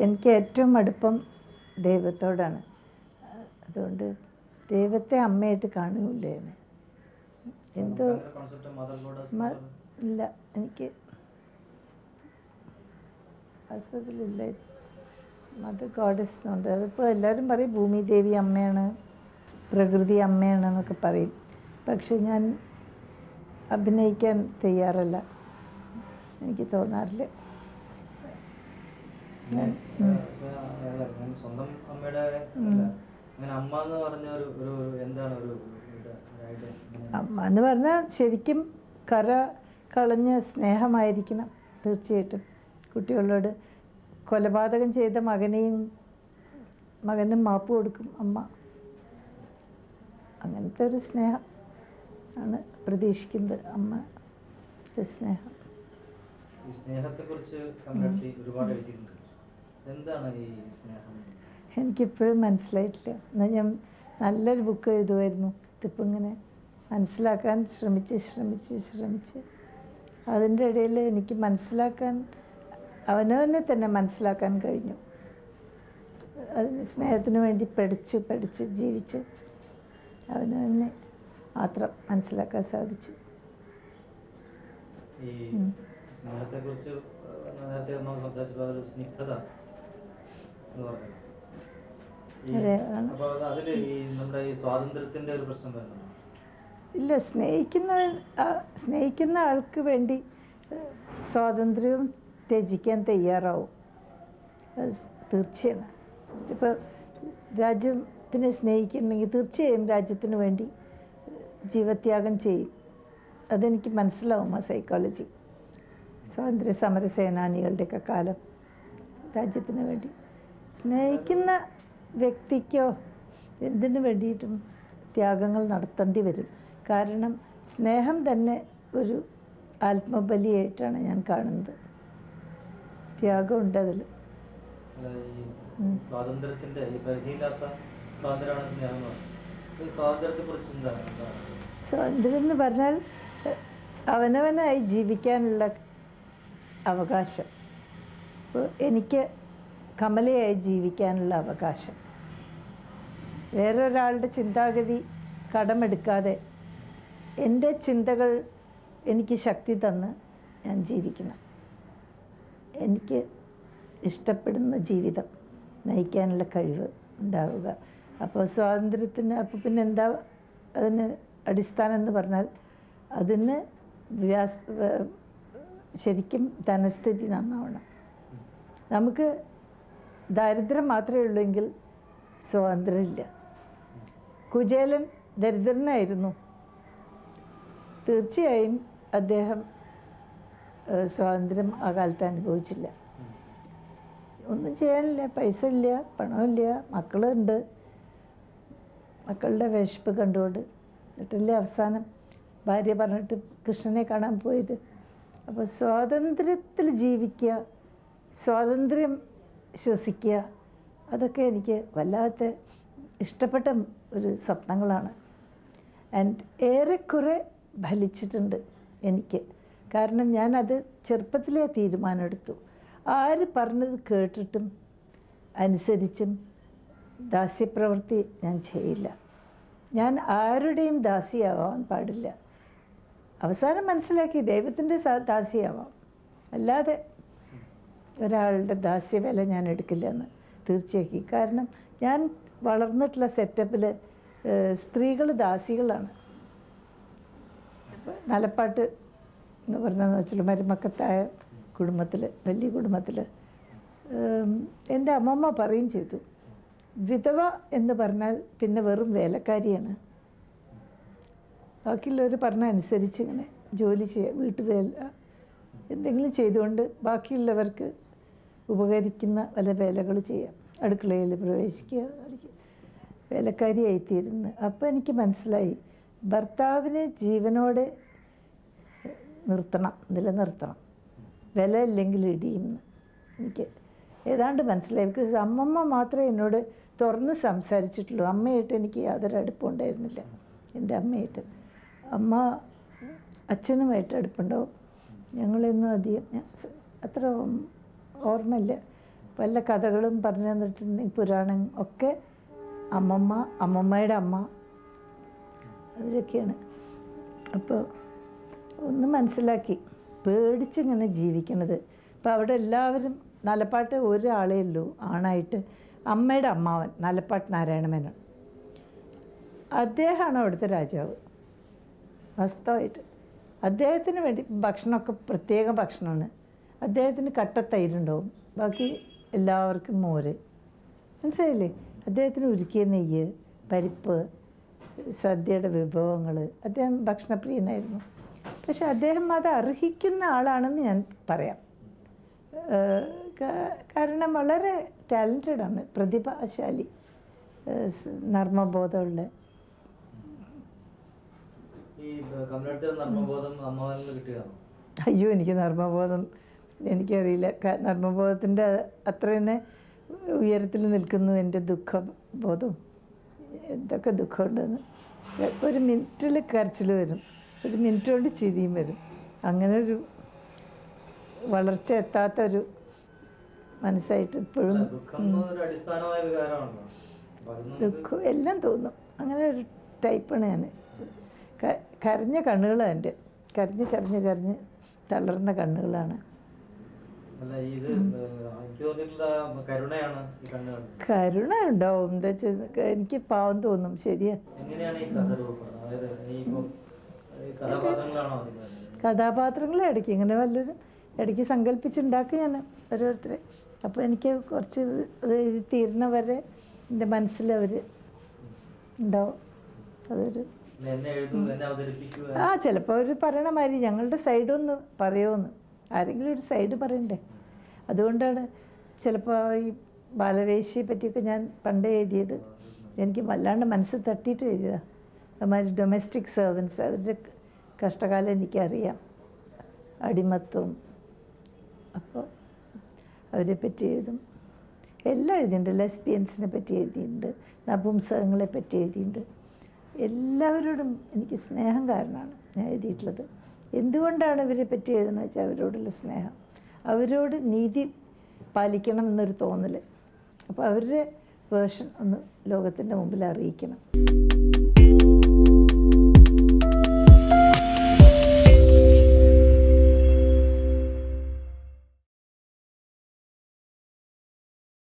എനിക്ക് ഏറ്റവും അടുപ്പം ദൈവത്തോടാണ്. അതുകൊണ്ട് ദൈവത്തെ അമ്മയായിട്ട് കാണുകയില്ല ഞാൻ. എന്തോ ഇല്ല, എനിക്ക് വാസ്തവത്തിലില്ല. മദർ ഗോഡസ് എന്നുണ്ട്. അതിപ്പോൾ എല്ലാവരും പറയും ഭൂമി ദേവി അമ്മയാണ്, പ്രകൃതി അമ്മയാണെന്നൊക്കെ പറയും. പക്ഷെ ഞാൻ അഭിനയിക്കാൻ തയ്യാറല്ല, എനിക്ക് തോന്നാറില്ല. സ്വന്തം അമ്മയുടെ അമ്മ എന്ന് പറഞ്ഞാൽ ശരിക്കും കര കളഞ്ഞ സ്നേഹമായിരിക്കണം തീർച്ചയായിട്ടും. കുട്ടികളോട് കൊലപാതകം ചെയ്ത മകനും മാപ്പ് കൊടുക്കും അമ്മ. അങ്ങനത്തെ ഒരു സ്നേഹം ആണ് പ്രതീക്ഷിക്കുന്നത്, അമ്മയുടെ സ്നേഹം. എനിക്കിപ്പോഴും മനസ്സിലായിട്ടില്ല. എന്നാൽ ഞാൻ നല്ലൊരു ബുക്ക് എഴുതുമായിരുന്നു. ഇതിപ്പോൾ ഇങ്ങനെ മനസ്സിലാക്കാൻ ശ്രമിച്ച് അതിൻ്റെ ഇടയിൽ എനിക്ക് അവനവനെ തന്നെ മനസ്സിലാക്കാൻ കഴിഞ്ഞു. അതിന് സ്നേഹത്തിന് വേണ്ടി പഠിച്ച് ജീവിച്ച് അവനവനെ മാത്രം മനസ്സിലാക്കാൻ സാധിച്ചു. സ്നേഹത്തെക്കുറിച്ച് നേരത്തെ സംസാരിച്ചപ്പോൾ ഒരു സ്നിഗ്ധത എന്ന് പറഞ്ഞു. അതിൽ നമ്മുടെ ഈ സ്വാതന്ത്ര്യത്തിൻ്റെ ഒരു പ്രശ്നം വരുന്നുണ്ട്. ഇല്ല, സ്നേഹിക്കുന്ന ആൾക്ക് വേണ്ടി സ്വാതന്ത്ര്യവും ത്യജിക്കാൻ തയ്യാറാവും, അത് തീർച്ചയാണ്. ഇപ്പോൾ രാജ്യത്തിനെ സ്നേഹിക്കുന്നുണ്ടെങ്കിൽ തീർച്ചയായും രാജ്യത്തിന് വേണ്ടി ജീവത്യാഗം ചെയ്യും. അതെനിക്ക് മനസ്സിലാവും, ആ സൈക്കോളജി. സ്വാതന്ത്ര്യ സമര സേനാനികളുടെയൊക്കെ കാലം രാജ്യത്തിന് വേണ്ടി സ്നേഹിക്കുന്ന വ്യക്തിക്കോ എന്തിനു വേണ്ടിയിട്ടും ത്യാഗങ്ങൾ നടത്തേണ്ടി വരും. കാരണം സ്നേഹം തന്നെ ഒരു ആത്മബലിയായിട്ടാണ് ഞാൻ കാണുന്നത്. ത്യാഗമുണ്ട് അതിൽ. സ്വാതന്ത്ര്യത്തിൻ്റെ ഈ പരിധിയില്ലാത്ത സ്വാതന്ത്ര്യമാണ് സ്നേഹം. സ്വാതന്ത്ര്യത്തെക്കുറിച്ച് എന്താണ്? സ്വാതന്ത്ര്യം എന്ന് പറഞ്ഞാൽ അവനവനായി ജീവിക്കാനുള്ള അവകാശം. ഇപ്പോൾ എനിക്ക് കമലയായി ജീവിക്കാനുള്ള അവകാശം. വേറൊരാളുടെ ചിന്താഗതി കടമെടുക്കാതെ എൻ്റെ ചിന്തകൾ എനിക്ക് ശക്തി തന്ന് ഞാൻ ജീവിക്കണം. എനിക്ക് ഇഷ്ടപ്പെടുന്ന ജീവിതം നയിക്കാനുള്ള കഴിവ് ഉണ്ടാവുക. അപ്പോൾ സ്വാതന്ത്ര്യത്തിന് അപ്പോൾ പിന്നെ എന്താ അതിന് അടിസ്ഥാനം എന്ന് പറഞ്ഞാൽ അതിന് ശരിക്കും ധനസ്ഥിതി നന്നാവണം. നമുക്ക് ദാരിദ്ര്യം മാത്രമേ ഉള്ളൂവെങ്കിൽ സ്വാതന്ത്ര്യമില്ല. കുചേലൻ ദരിദ്രനായിരുന്നു, തീർച്ചയായും അദ്ദേഹം സ്വാതന്ത്ര്യം ആ കാലത്ത് അനുഭവിച്ചില്ല. ഒന്നും ചെയ്യാനില്ല, പൈസ ഇല്ല, പണമില്ല, മക്കളുണ്ട്. മക്കളുടെ വിശപ്പ് കണ്ടുകൊണ്ട് എന്നിട്ടല്ലേ അവസാനം ഭാര്യ പറഞ്ഞിട്ട് കൃഷ്ണനെ കാണാൻ പോയത്. അപ്പോൾ സ്വാതന്ത്ര്യത്തിൽ ജീവിക്കുക, സ്വാതന്ത്ര്യം ശ്വസിക്കുക, അതൊക്കെ എനിക്ക് വല്ലാത്ത ഇഷ്ടപ്പെട്ട ഒരു സ്വപ്നങ്ങളാണ്. ആൻഡ് ഏറെക്കുറെ ഫലിച്ചിട്ടുണ്ട് എനിക്ക്. കാരണം ഞാനത് ചെറുപ്പത്തിലേ തീരുമാനമെടുത്തു. ആര് പറഞ്ഞത് കേട്ടിട്ടും അനുസരിച്ചും ദാസ്യപ്രവൃത്തി ഞാൻ ചെയ്യില്ല. ഞാൻ ആരുടെയും ദാസിയാവാൻ പാടില്ല. അവസാനം മനസ്സിലാക്കി ദൈവത്തിൻ്റെ ദാസിയാവാം, അല്ലാതെ ഒരാളുടെ ദാസ്യവില ഞാൻ എടുക്കില്ല എന്ന് തീർച്ചയാക്കി. കാരണം ഞാൻ വളർന്നിട്ടുള്ള സെറ്റപ്പിൽ സ്ത്രീകൾ ദാസികളാണ്. നലപ്പാട്ട് എന്ന് പറഞ്ഞതെന്ന് വെച്ചാൽ മരുമക്കത്തായ കുടുംബത്തിൽ, വലിയ കുടുംബത്തിൽ എൻ്റെ അമ്മമ്മ പറയും ചെയ്തു, വിധവ എന്ന് പറഞ്ഞാൽ പിന്നെ വെറും വേലക്കാരിയാണ്. ബാക്കിയുള്ളവർ പറഞ്ഞ അനുസരിച്ച് ഇങ്ങനെ ജോലി ചെയ്യുക, വീട്ടുവേല എന്തെങ്കിലും ചെയ്തുകൊണ്ട് ബാക്കിയുള്ളവർക്ക് ഉപകരിക്കുന്ന പല വേലകൾ ചെയ്യാം. അടുക്കളയിൽ പ്രവേശിക്കുക, വേലക്കാരിയായിത്തീരുന്നു. അപ്പോൾ എനിക്ക് മനസ്സിലായി ഭർത്താവിനെ ജീവനോടെ നിലനിർത്തണം, വില ഇല്ലെങ്കിൽ ഇടിയുമെന്ന് എനിക്ക് ഏതാണ്ട് മനസ്സിലായി. ബിക്കോസ് അമ്മമ്മ മാത്രമേ എന്നോട് തുറന്ന് സംസാരിച്ചിട്ടുള്ളൂ. അമ്മയായിട്ട് എനിക്ക് യാതൊരു അടുപ്പമുണ്ടായിരുന്നില്ല. എൻ്റെ അമ്മയായിട്ട് അച്ഛനുമായിട്ട് അടുപ്പുണ്ടാവും. ഞങ്ങളൊന്നും അധികം അത്ര ഓർമ്മയില്ല. വല്ല കഥകളും പറഞ്ഞു തന്നിട്ടുണ്ടെങ്കിൽ പുരാണം ഒക്കെ അമ്മമ്മ, അമ്മമ്മയുടെ അമ്മ, അവരൊക്കെയാണ്. അപ്പോൾ ഒന്ന് മനസ്സിലാക്കി പേടിച്ചിങ്ങനെ ജീവിക്കണത്. അപ്പോൾ അവിടെ എല്ലാവരും നാലപ്പാട്ട് ഒരാളേ ഉള്ളൂ ആണായിട്ട്. അമ്മയുടെ അമ്മാവൻ നാലപ്പാട്ട് നാരായണമേനോൻ, അദ്ദേഹമാണ് അവിടുത്തെ രാജാവ്. വാസ്തവമായിട്ട് അദ്ദേഹത്തിന് വേണ്ടി ഭക്ഷണമൊക്കെ പ്രത്യേക ഭക്ഷണമാണ്. അദ്ദേഹത്തിന് കട്ട തൈരുണ്ടാവും, ബാക്കി എല്ലാവർക്കും മോര്. മനസ്സിലായില്ലേ? അദ്ദേഹത്തിന് ഉരുക്കിയ നെയ്യ്, പരിപ്പ്, സദ്യയുടെ വിഭവങ്ങൾ. അദ്ദേഹം ഭക്ഷണപ്രിയനായിരുന്നു. പക്ഷെ അദ്ദേഹം അത് അർഹിക്കുന്ന ആളാണെന്ന് ഞാൻ പറയാം. കാരണം വളരെ ടാലൻറ്റഡാണ്, പ്രതിഭാശാലി, നർമ്മബോധമുള്ള. അയ്യോ, എനിക്ക് നർമ്മബോധം എനിക്കറിയില്ല. നർമ്മബോധത്തിൻ്റെ അത്ര തന്നെ ഉയരത്തിൽ നിൽക്കുന്നു എൻ്റെ ദുഃഖബോധം. എന്തൊക്കെ ദുഃഖമുണ്ടെന്ന്. ഒരു മിനിറ്റിൽ കരച്ചിൽ വരും, ഒരു മിനിറ്റ് കൊണ്ട് ചിരിയും വരും. അങ്ങനെ ഒരു വളർച്ച എത്താത്തൊരു മനസ്സായിട്ട് ഇപ്പോഴും ദുഃഖം എല്ലാം തോന്നും. അങ്ങനെ ഒരു ടൈപ്പാണ് ഞാൻ. കരഞ്ഞ കണ്ണുകളാണ് എൻ്റെ, കരഞ്ഞ് കരഞ്ഞ് കരഞ്ഞ് തളർന്ന കണ്ണുകളാണ്. കരുണ ഉണ്ടാവും. എന്താ വെച്ചാൽ എനിക്ക് പാവം തോന്നും. ശരിയാ. കഥാപാത്രങ്ങളെ ഇടയ്ക്ക് ഇങ്ങനെ വല്ലതും ഇടയ്ക്ക് സങ്കല്പിച്ചുണ്ടാക്കും ഞാൻ ഓരോരുത്തരെ. അപ്പോൾ എനിക്ക് കുറച്ച് അത് എഴുതി തീരുന്ന വരെ എൻ്റെ മനസ്സിലവർ ഉണ്ടാവും. അതൊരു ചിലപ്പോൾ അവർ പറയണ മാതിരി ഞങ്ങളുടെ സൈഡൊന്ന് പറയുമെന്ന്, ആരെങ്കിലും ഒരു സൈഡ് പറയണ്ടേ. അതുകൊണ്ടാണ് ചിലപ്പോൾ ഈ ബാലവേശ്യയെ പറ്റിയൊക്കെ ഞാൻ പണ്ടേ എഴുതിയത്. എനിക്ക് വല്ലാണ്ട് മനസ്സ് തട്ടിയിട്ട് എഴുതിയതാണ്. അതുമാതിരി ഡൊമസ്റ്റിക് സെർവൻസ്, അവരുടെ കഷ്ടകാലം എനിക്കറിയാം, അടിമത്വം. അപ്പോൾ അവരെ പറ്റി എഴുതും. എല്ലാം എഴുതിയിട്ടുണ്ട്. ലെസ്ബിയൻസിനെ പറ്റി എഴുതിയിട്ടുണ്ട്, നപുംസകങ്ങളെ പറ്റി എഴുതിയിട്ടുണ്ട്. എല്ലാവരോടും എനിക്ക് സ്നേഹം കാരണമാണ് ഞാൻ എഴുതിയിട്ടുള്ളത്. എന്തുകൊണ്ടാണ് ഇവരെ പറ്റി എഴുതുന്നത് വെച്ചാൽ അവരോടുള്ള സ്നേഹം, അവരോട് നീതി പാലിക്കണം എന്നൊരു തോന്നൽ. അപ്പോൾ അവരുടെ വേർഷൻ ഒന്ന് ലോകത്തിൻ്റെ മുമ്പിൽ അറിയിക്കണം.